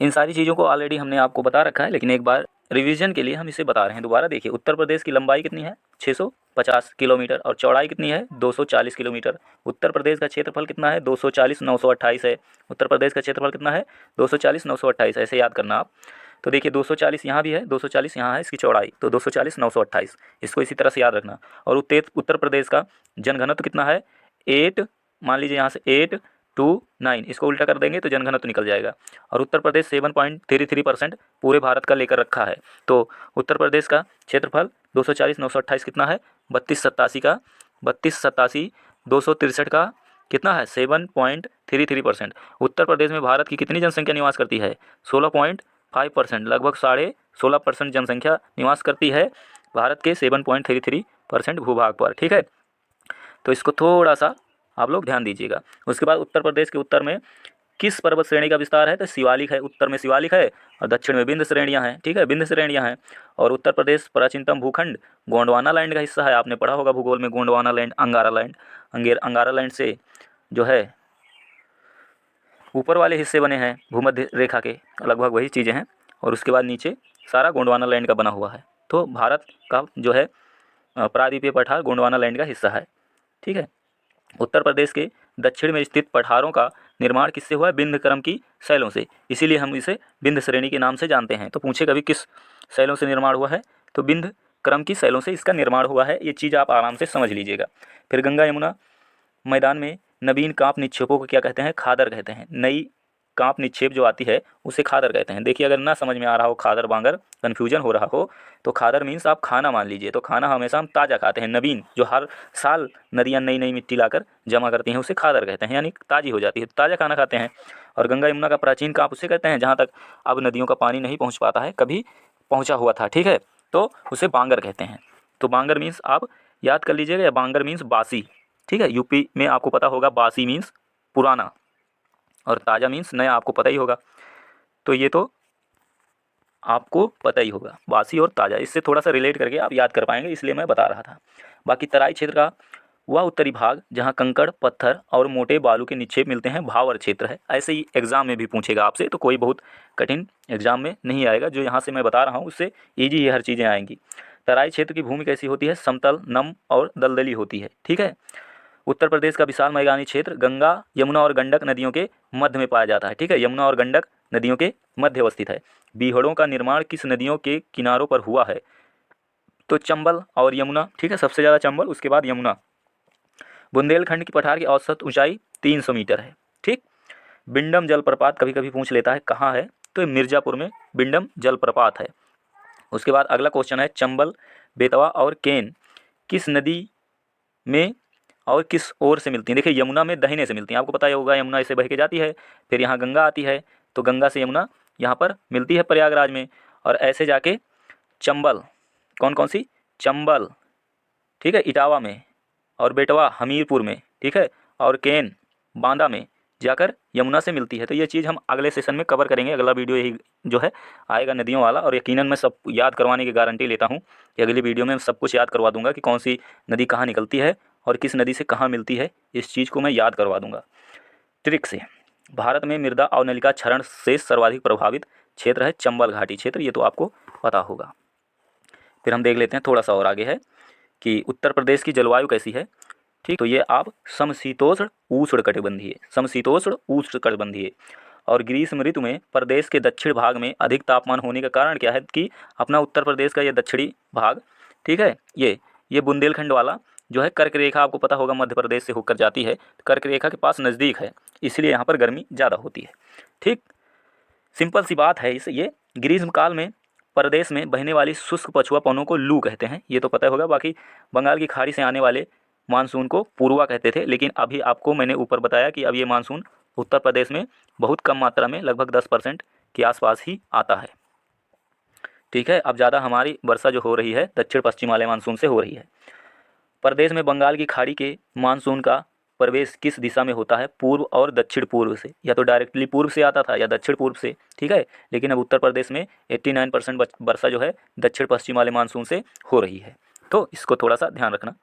इन सारी चीज़ों को ऑलरेडी हमने आपको बता रखा है, लेकिन एक बार रिवीजन के लिए हम इसे बता रहे हैं दोबारा। देखिए, उत्तर प्रदेश की लंबाई कितनी है? 650 किलोमीटर, और चौड़ाई कितनी है? 240 किलोमीटर। उत्तर प्रदेश का क्षेत्रफल कितना है? 240 928 है। उत्तर प्रदेश का क्षेत्रफल कितना है? 240 928, ऐसे याद करना आप। तो देखिए 240 यहाँ भी है, 240 यहाँ है, इसकी चौड़ाई तो 240 928, इसको इसी तरह से याद रखना। और उत्तर प्रदेश का जनघनत्व कितना है? 8, मान लीजिए यहाँ से 829, इसको उल्टा कर देंगे तो जनघनत्व निकल जाएगा। और उत्तर प्रदेश 7.33% पूरे भारत का लेकर रखा है। तो उत्तर प्रदेश का क्षेत्रफल 240 928 कितना है? 3287 का 3287 263 का कितना है? 7.33%। उत्तर प्रदेश में भारत की कितनी जनसंख्या निवास करती है? 16.5%, लगभग 16.5% जनसंख्या निवास करती है भारत के 7.33% भूभाग पर। ठीक है, तो इसको थोड़ा सा आप लोग ध्यान दीजिएगा। उसके बाद उत्तर प्रदेश के उत्तर में किस पर्वत श्रेणी का विस्तार है? तो शिवालिक है। उत्तर में शिवालिक है और दक्षिण में विंध्य श्रेणियाँ हैं। ठीक है, विंध्य श्रेणियाँ हैं। और उत्तर प्रदेश प्राचीनतम भूखंड गोंडवाना लैंड का हिस्सा है। आपने पढ़ा होगा भूगोल में, गोंडवाना लैंड, अंगारा लैंड। अंगारा लैंड से जो है ऊपर वाले हिस्से बने हैं भूमध्य रेखा के, लगभग वही चीज़ें हैं। और उसके बाद नीचे सारा गोंडवाना लैंड का बना हुआ है। तो भारत का जो है प्रायद्वीपीय पठार गोंडवाना लैंड का हिस्सा है। ठीक है, उत्तर प्रदेश के दक्षिण में स्थित पठारों का निर्माण किससे हुआ है? विंध्य क्रम की शैलों से, इसीलिए हम इसे विंध्य श्रेणी के नाम से जानते हैं। तो पूछे कभी किस शैलों से निर्माण हुआ है? तो विंध्य क्रम की शैलों से इसका निर्माण हुआ है। ये चीज़ आप आराम से समझ लीजिएगा। फिर गंगा यमुना मैदान में नवीन कांप निक्षेपों को क्या कहते हैं? खादर कहते हैं। नई कांप निक्षेप जो आती है उसे खादर कहते हैं। देखिए, अगर ना समझ में आ रहा हो, खादर बांगर कन्फ्यूजन हो रहा हो, तो खादर मीन्स आप खाना मान लीजिए। तो खाना हमेशा हम ताज़ा खाते हैं। नवीन जो हर साल नदियाँ नई नई मिट्टी लाकर जमा करती हैं उसे खादर कहते हैं, यानी ताज़ी हो जाती है, ताज़ा खाना खाते हैं। और गंगा यमुना का प्राचीन कांप उसे कहते हैं जहाँ तक अब नदियों का पानी नहीं पहुँच पाता है, कभी पहुँचा हुआ था। ठीक है, तो उसे बांगर कहते हैं। तो बांगर मीन्स आप याद कर लीजिएगा, या बांगर मीन्स बासी। ठीक है, यूपी में आपको पता होगा बासी मीन्स पुराना, और ताज़ा मीन्स नया, आपको पता ही होगा। तो ये तो आपको पता ही होगा, बासी और ताज़ा, इससे थोड़ा सा रिलेट करके आप याद कर पाएंगे, इसलिए मैं बता रहा था। बाकी तराई क्षेत्र का वह उत्तरी भाग जहाँ कंकड़, पत्थर और मोटे बालू के निक्षेप मिलते हैं, भावर क्षेत्र है। ऐसे ही एग्जाम में भी पूछेगा आपसे, तो कोई बहुत कठिन एग्जाम में नहीं आएगा। जो यहाँ से मैं बता रहा हूँ उससे ईजी ये हर चीज़ें आएंगी। तराई क्षेत्र की भूमि कैसी होती है? समतल, नम और दलदली होती है। ठीक है, उत्तर प्रदेश का विशाल मैदानी क्षेत्र गंगा, यमुना और गंडक नदियों के मध्य में पाया जाता है। ठीक है, यमुना और गंडक नदियों के मध्य अवस्थित है। बीहड़ों का निर्माण किस नदियों के किनारों पर हुआ है? तो चंबल और यमुना। ठीक है, सबसे ज़्यादा चंबल, उसके बाद यमुना। बुंदेलखंड की पठार की औसत ऊंचाई 300 मीटर है। ठीक, बिंडम जलप्रपात कभी कभी पूछ लेता है, कहाँ है? तो मिर्ज़ापुर में बिंडम जलप्रपात है। उसके बाद अगला क्वेश्चन है, चंबल, बेतवा और केन किस नदी में और किस ओर से मिलती हैं? देखिए, यमुना में दाहिने से मिलती हैं, आपको पता ही होगा, यमुना इसे बह के जाती है, फिर यहाँ गंगा आती है, तो गंगा से यमुना यहाँ पर मिलती है प्रयागराज में, और ऐसे जाके चंबल, कौन कौन सी? चंबल, ठीक है, इटावा में, और बेटवा हमीरपुर में, ठीक है, और केन बांदा में जाकर यमुना से मिलती है। तो ये चीज़ हम अगले सेशन में कवर करेंगे। अगला वीडियो यही जो है आएगा नदियों वाला, और यकीनन मैं सब याद करवाने की गारंटी लेता हूँ कि अगली वीडियो में सब कुछ याद करवा दूंगा कि कौन सी नदी कहाँ निकलती है और किस नदी से कहाँ मिलती है, इस चीज़ को मैं याद करवा दूंगा ट्रिक से। भारत में मृदा अवनलिका क्षरण से सर्वाधिक प्रभावित क्षेत्र है चंबल घाटी क्षेत्र, ये तो आपको पता होगा। फिर हम देख लेते हैं थोड़ा सा और आगे है कि उत्तर प्रदेश की जलवायु कैसी है। ठीक, तो ये आप समशीतोष्ण उष्णकटिबंधीय, समशीतोष्ण उष्णकटिबंधीय। और ग्रीष्म ऋतु में प्रदेश के दक्षिण भाग में अधिक तापमान होने का कारण क्या है? कि अपना उत्तर प्रदेश का ये दक्षिणी भाग, ठीक है, ये बुंदेलखंड वाला जो है कर्क रेखा, आपको पता होगा मध्य प्रदेश से होकर जाती है, कर्क रेखा के पास नज़दीक है, इसलिए यहाँ पर गर्मी ज़्यादा होती है। ठीक, सिंपल सी बात है। इस ये ग्रीष्म काल में प्रदेश में बहने वाली शुष्क पछुआ पवनों को लू कहते हैं, ये तो पता होगा। बाकी बंगाल की खाड़ी से आने वाले मानसून को पूर्वा कहते थे, लेकिन अभी आपको मैंने ऊपर बताया कि अब ये मानसून उत्तर प्रदेश में बहुत कम मात्रा में, लगभग 10% के आसपास ही आता है। ठीक है, अब ज़्यादा हमारी वर्षा जो हो रही है दक्षिण पश्चिम वाले मानसून से हो रही है। प्रदेश में बंगाल की खाड़ी के मानसून का प्रवेश किस दिशा में होता है? पूर्व और दक्षिण पूर्व से, या तो डायरेक्टली पूर्व से आता था या दक्षिण पूर्व से। ठीक है, लेकिन अब उत्तर प्रदेश में 89% वर्षा जो है दक्षिण पश्चिम वाले मानसून से हो रही है, तो इसको थोड़ा सा ध्यान रखना।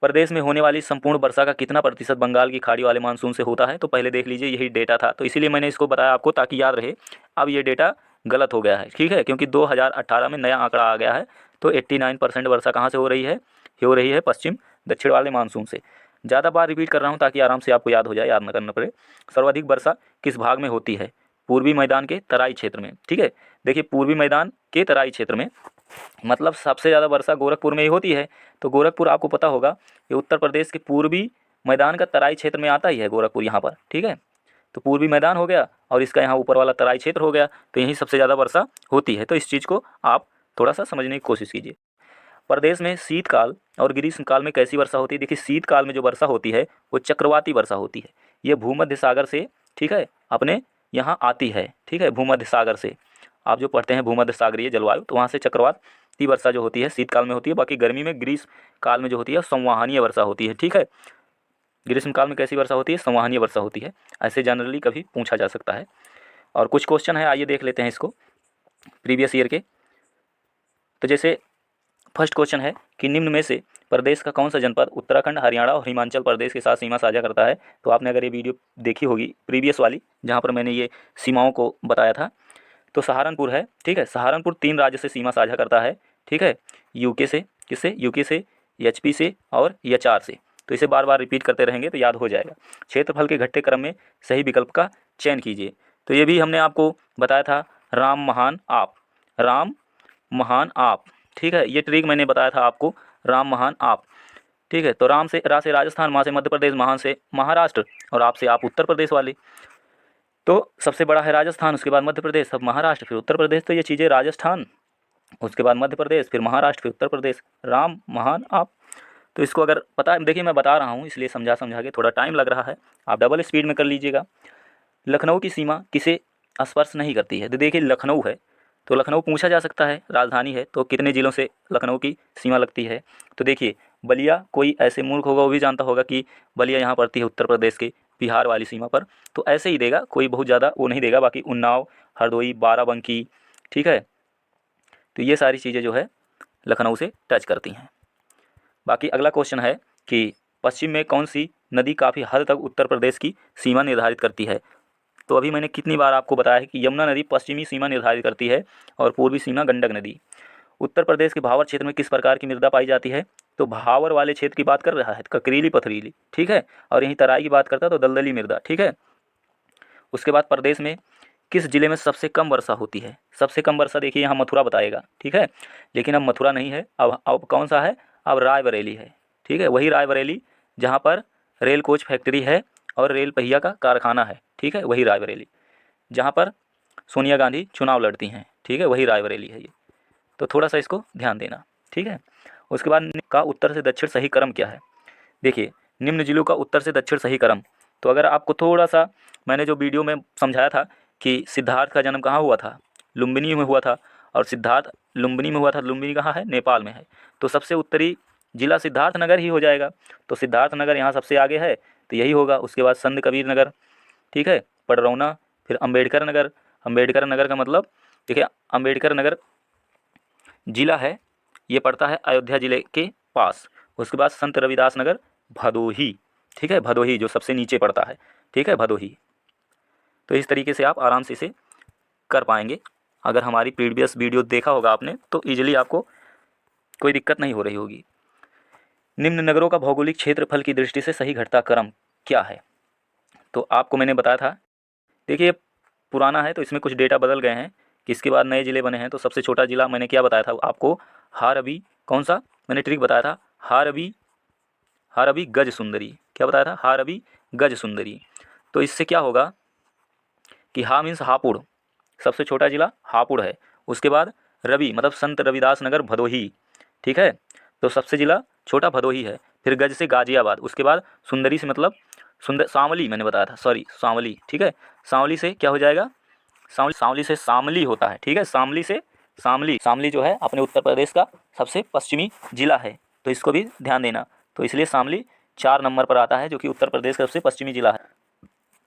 प्रदेश में होने वाली संपूर्ण वर्षा का कितना प्रतिशत बंगाल की खाड़ी वाले मानसून से होता है? तो पहले देख लीजिए, यही डेटा था, तो इसीलिए मैंने इसको बताया आपको ताकि याद रहे। अब ये डेटा गलत हो गया है, ठीक है, क्योंकि 2018 में नया आंकड़ा आ गया है। तो 89% वर्षा कहाँ से हो रही है? ये हो रही है पश्चिम दक्षिण वाले मानसून से। ज़्यादा बार रिपीट कर रहा हूँ ताकि आराम से आपको याद हो जाए, याद न करना पड़े। सर्वाधिक वर्षा किस भाग में होती है? पूर्वी मैदान के तराई क्षेत्र में, ठीक है। देखिए पूर्वी मैदान के तराई क्षेत्र में मतलब सबसे ज़्यादा वर्षा गोरखपुर में ही होती है। तो गोरखपुर आपको पता होगा ये उत्तर प्रदेश के पूर्वी मैदान का तराई क्षेत्र में आता ही है गोरखपुर यहाँ पर, ठीक है। तो पूर्वी मैदान हो गया और इसका यहाँ ऊपर वाला तराई क्षेत्र हो गया, तो यहीं सबसे ज़्यादा वर्षा होती है। तो इस चीज़ को आप थोड़ा सा समझने की कोशिश कीजिए। प्रदेश में शीतकाल और ग्रीष्मकाल में कैसी वर्षा होती है? देखिए शीतकाल में जो वर्षा होती है वो चक्रवाती वर्षा होती है। ये भूमध्य सागर से, ठीक है, अपने यहाँ आती है, ठीक है, भूमध्य सागर से। आप जो पढ़ते हैं भूमध्य सागरीय जलवायु, तो वहाँ से चक्रवाती वर्षा जो होती है शीतकाल में होती है। बाकी गर्मी में ग्रीष्म काल में जो होती है संवहनीय वर्षा होती है, ठीक है। ग्रीष्म काल में कैसी वर्षा होती है? संवहनीय वर्षा होती है। ऐसे जनरली कभी पूछा जा सकता है। और कुछ क्वेश्चन है, आइए देख लेते हैं इसको प्रीवियस ईयर के। तो जैसे फर्स्ट क्वेश्चन है कि निम्न में से प्रदेश का कौन सा जनपद उत्तराखंड, हरियाणा और हिमाचल प्रदेश के साथ सीमा साझा करता है? तो आपने अगर ये वीडियो देखी होगी प्रीवियस वाली, जहाँ पर मैंने ये सीमाओं को बताया था, तो सहारनपुर है, ठीक है। सहारनपुर 3 राज्य से सीमा साझा करता है, ठीक है। यूके से, किससे? यूके से, एचपी से और एचआर से। तो इसे बार बार रिपीट करते रहेंगे तो याद हो जाएगा। क्षेत्रफल के घटते क्रम में सही विकल्प का चयन कीजिए। तो ये भी हमने आपको बताया था, राम महान आप, राम महान आप, ठीक है। ये ट्रिक मैंने बताया था आपको, राम महान आप, ठीक है। तो राम से रा से राजस्थान, माँ से मध्य प्रदेश, महान से महाराष्ट्र और आप से आप उत्तर प्रदेश वाले। तो सबसे बड़ा है राजस्थान, उसके बाद मध्य प्रदेश, अब महाराष्ट्र, फिर उत्तर प्रदेश। तो ये चीज़ें राजस्थान, उसके बाद मध्य प्रदेश, फिर महाराष्ट्र, फिर उत्तर प्रदेश, राम महान आप। तो इसको अगर पता है, देखिए मैं बता रहा हूँ इसलिए समझा समझा के थोड़ा टाइम लग रहा है, आप डबल स्पीड में कर लीजिएगा। लखनऊ की सीमा किसे स्पर्श नहीं करती है? तो देखिए लखनऊ है, तो लखनऊ पूछा जा सकता है, राजधानी है, तो कितने ज़िलों से लखनऊ की सीमा लगती है? तो देखिए बलिया, कोई ऐसे मूर्ख होगा वो भी जानता होगा कि बलिया यहाँ पड़ती है उत्तर प्रदेश के बिहार वाली सीमा पर, तो ऐसे ही देगा, कोई बहुत ज़्यादा वो नहीं देगा। बाकी उन्नाव, हरदोई, बाराबंकी, ठीक है। तो ये सारी चीज़ें जो है लखनऊ से टच करती हैं। बाकी अगला क्वेश्चन है कि पश्चिम में कौन सी नदी काफ़ी हद तक उत्तर प्रदेश की सीमा निर्धारित करती है? तो अभी मैंने कितनी बार आपको बताया है कि यमुना नदी पश्चिमी सीमा निर्धारित करती है और पूर्वी सीमा गंडक नदी। उत्तर प्रदेश के भावर क्षेत्र में किस प्रकार की मृदा पाई जाती है? तो भावर वाले क्षेत्र की बात कर रहा है, ककरीली पथरीली, ठीक है। और यहीं तराई की बात करता है तो दलदली मृदा, ठीक है। उसके बाद प्रदेश में किस जिले में सबसे कम वर्षा होती है? सबसे कम वर्षा देखिए यहाँ मथुरा बताएगा, ठीक है। लेकिन अब मथुरा नहीं है, अब कौन सा है? अब रायबरेली है, ठीक है। वही रायबरेली जहाँ पर रेल कोच फैक्ट्री है और रेल पहिया का कारखाना है, ठीक है, वही रायबरेली। जहाँ पर सोनिया गांधी चुनाव लड़ती हैं, ठीक है, वही रायबरेली है ये। तो थोड़ा सा इसको ध्यान देना, ठीक है। उसके बाद का उत्तर से दक्षिण सही क्रम क्या है? देखिए निम्न जिलों का उत्तर से दक्षिण सही क्रम, तो अगर आपको थोड़ा सा, मैंने जो वीडियो में समझाया था कि सिद्धार्थ का जन्म कहाँ हुआ था? लुम्बिनी में हुआ था। और सिद्धार्थ लुम्बिनी में हुआ था, लुम्बिनी कहाँ है? नेपाल में है। तो सबसे उत्तरी जिला सिद्धार्थ नगर ही हो जाएगा। तो सिद्धार्थ नगर यहाँ सबसे आगे है, तो यही होगा। उसके बाद संत कबीर नगर, ठीक है, पडरौना, फिर अम्बेडकर नगर। अम्बेडकर नगर का मतलब देखिए अम्बेडकर नगर जिला है, ये पड़ता है अयोध्या जिले के पास। उसके बाद संत रविदास नगर भदोही, ठीक है, भदोही जो सबसे नीचे पड़ता है, ठीक है, भदोही। तो इस तरीके से आप आराम से इसे कर पाएंगे। अगर हमारी प्रीवियस वीडियो देखा होगा आपने तो ईजिली आपको कोई दिक्कत नहीं हो रही होगी। निम्न नगरों का भौगोलिक क्षेत्रफल की दृष्टि से सही घटता क्रम क्या है? तो आपको मैंने बताया था, देखिए पुराना है तो इसमें कुछ डेटा बदल गए हैं कि इसके बाद नए ज़िले बने हैं। तो सबसे छोटा ज़िला मैंने क्या बताया था आपको? हारबी, कौन सा मैंने ट्रिक बताया था? हारबी, हारबी गज सुंदरी। क्या बताया था? हारबी गज सुंदरी। तो इससे क्या होगा कि हा मीन्स हापुड़, सबसे छोटा जिला हापुड़ है। उसके बाद रवि मतलब संत रविदास नगर भदोही, ठीक है। तो सबसे जिला छोटा भदोही है। फिर गज से गाजियाबाद, उसके बाद सुंदरी से मतलब सुंदर सांवली, मैंने बताया था, सॉरी सांवली, ठीक है। सांवली से क्या हो जाएगा? सांवली से शामली होता है, ठीक है। शामली से शामली, शामली जो है अपने उत्तर प्रदेश का सबसे पश्चिमी जिला है, तो इसको भी ध्यान देना। तो इसलिए शामली 4 नंबर पर आता है जो कि उत्तर प्रदेश का सबसे पश्चिमी जिला है।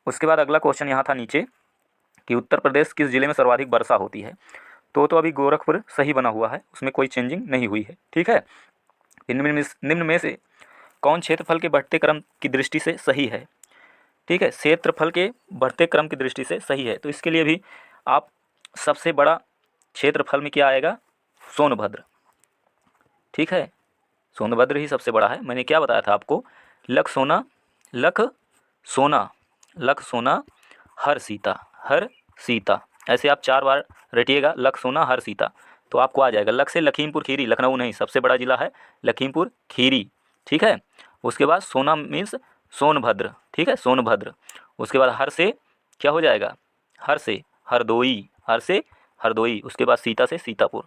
उसके बाद अगला क्वेश्चन यहाँ था नीचे कि उत्तर प्रदेश किस जिले में सर्वाधिक वर्षा होती है? तो अभी गोरखपुर सही बना हुआ है, उसमें कोई चेंजिंग नहीं हुई है, ठीक है। निम्न में से कौन क्षेत्रफल के बढ़ते क्रम की दृष्टि से सही है? ठीक है, क्षेत्रफल के बढ़ते क्रम की दृष्टि से सही है। तो इसके लिए भी आप सबसे बड़ा क्षेत्रफल में क्या आएगा? सोनभद्र। ठीक है, सोनभद्र ही सबसे बड़ा है। मैंने क्या बताया था आपको? लख सोना, लख सोना, लख सोना हर सीता, हर सीता, ऐसे आप 4 बार रटिएगा, लख सोना हर सीता, तो आपको आ जाएगा। लख से लखीमपुर खीरी, लखनऊ नहीं, सबसे बड़ा जिला है लखीमपुर खीरी। ठीक है, उसके बाद सोना मीन्स सोनभद्र। ठीक है, सोनभद्र। उसके बाद हर से क्या हो जाएगा? हर से हरदोई, हर से हरदोई। उसके बाद सीता से सीतापुर।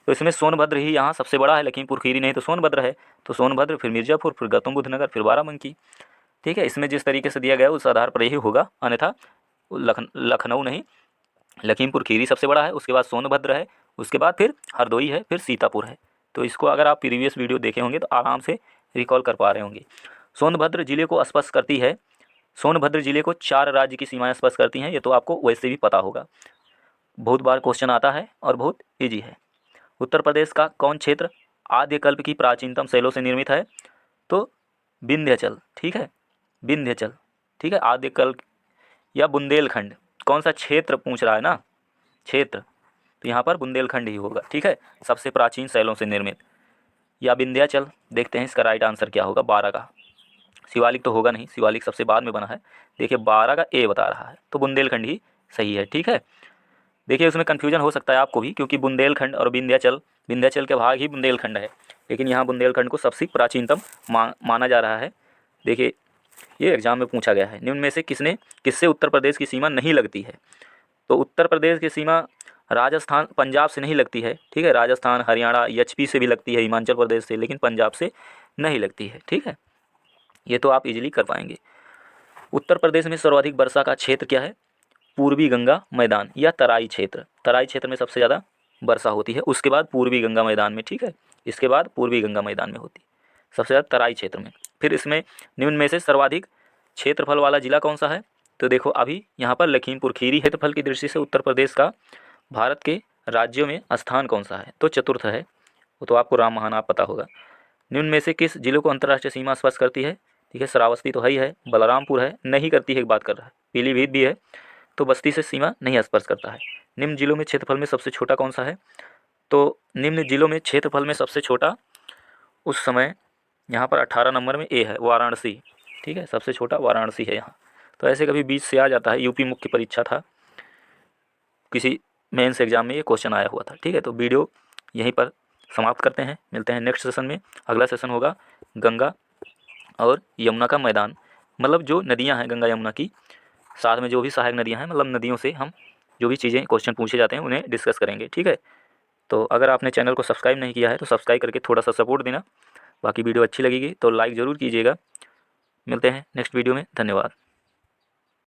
तो इसमें सोनभद्र ही यहाँ सबसे बड़ा है, लखीमपुर खीरी नहीं तो सोनभद्र है। तो सोनभद्र, फिर मिर्ज़ापुर, फिर गौतम बुद्ध नगर, फिर बाराबंकी। ठीक है, इसमें जिस तरीके से दिया गया है उस आधार पर यही होगा, अन्यथा लखनऊ नहीं, लखीमपुर खीरी सबसे बड़ा है, उसके बाद सोनभद्र है, उसके बाद फिर हरदोई है, फिर सीतापुर है। तो इसको अगर आप प्रीवियस वीडियो देखे होंगे तो आराम से रिकॉल कर पा रहे होंगे। सोनभद्र जिले को स्पर्श करती है, सोनभद्र जिले को 4 राज्य की सीमाएं स्पर्श करती हैं, ये तो आपको वैसे भी पता होगा, बहुत बार क्वेश्चन आता है और बहुत ईजी है। उत्तर प्रदेश का कौन क्षेत्र आद्यकल्प की प्राचीनतम शैलों से निर्मित है? तो विंध्याचल। ठीक है, विंध्याचल। ठीक है, आद्यकल्प या बुंदेलखंड, कौन सा क्षेत्र पूछ रहा है ना, क्षेत्र, तो यहाँ पर बुंदेलखंड ही होगा। ठीक है, सबसे प्राचीन शैलों से निर्मित या विंध्याचल। देखते हैं इसका राइट आंसर क्या होगा। 12 का, शिवालिक तो होगा नहीं, शिवालिक सबसे बाद में बना है। देखिए 12 का ए बता रहा है, तो बुंदेलखंड ही सही है। ठीक है, देखिए उसमें कन्फ्यूजन हो सकता है आपको भी, क्योंकि बुंदेलखंड और विंध्याचल, विंध्याचल के भाग ही बुंदेलखंड है, लेकिन यहाँ बुंदेलखंड को सबसे प्राचीनतम माना जा रहा है। देखिए ये एग्जाम में पूछा गया है, निम्न में से किससे उत्तर प्रदेश की सीमा नहीं लगती है? तो उत्तर प्रदेश की सीमा राजस्थान, पंजाब से नहीं लगती है। ठीक है, राजस्थान, हरियाणा, एचपी से भी लगती है, हिमाचल प्रदेश से, लेकिन पंजाब से नहीं लगती है। ठीक है, ये तो आप इजीली कर पाएंगे। उत्तर प्रदेश में सर्वाधिक वर्षा का क्षेत्र क्या है? पूर्वी गंगा मैदान या तराई क्षेत्र। तराई क्षेत्र में सबसे ज़्यादा वर्षा होती है, उसके बाद पूर्वी गंगा मैदान में। ठीक है, इसके बाद पूर्वी गंगा मैदान में होती है सबसे ज़्यादा तराई क्षेत्र में। फिर इसमें निम्न में से सर्वाधिक क्षेत्रफल वाला जिला कौन सा है? तो देखो अभी यहाँ पर लखीमपुर खीरी। क्षेत्रफल की दृष्टि से उत्तर प्रदेश का भारत के राज्यों में स्थान कौन सा है? तो चतुर्थ है, वो तो आपको राम महानाप पता होगा। निम्न में से किस जिले को अंतर्राष्ट्रीय सीमा स्पर्श करती है? ठीक है, श्रावस्ती तो है, बलरामपुर है, नहीं करती है, एक बात कर रहा है, पीलीभीत भी है, तो बस्ती से सीमा नहीं स्पर्श करता है। निम्न जिलों में क्षेत्रफल में सबसे छोटा कौन सा है? तो निम्न जिलों में क्षेत्रफल में सबसे छोटा उस समय यहाँ पर 18 नंबर में ए है, वाराणसी। ठीक है, सबसे छोटा वाराणसी है यहाँ। तो ऐसे कभी बीच से आ जाता है, यूपी मुख्य परीक्षा था, किसी मेंस एग्जाम में ये क्वेश्चन आया हुआ था। ठीक है, तो वीडियो यहीं पर समाप्त करते हैं, मिलते हैं नेक्स्ट सेशन में। अगला सेशन होगा गंगा और यमुना का मैदान, मतलब जो नदियाँ हैं गंगा यमुना की, साथ में जो भी सहायक नदियाँ हैं, मतलब नदियों से हम जो भी चीज़ें क्वेश्चन पूछे जाते हैं उन्हें डिस्कस करेंगे। ठीक है, तो अगर आपने चैनल को सब्सक्राइब नहीं किया है तो सब्सक्राइब करके थोड़ा सा सपोर्ट देना। बाकी वीडियो अच्छी लगेगी तो लाइक ज़रूर कीजिएगा। मिलते हैं नेक्स्ट वीडियो में, धन्यवाद।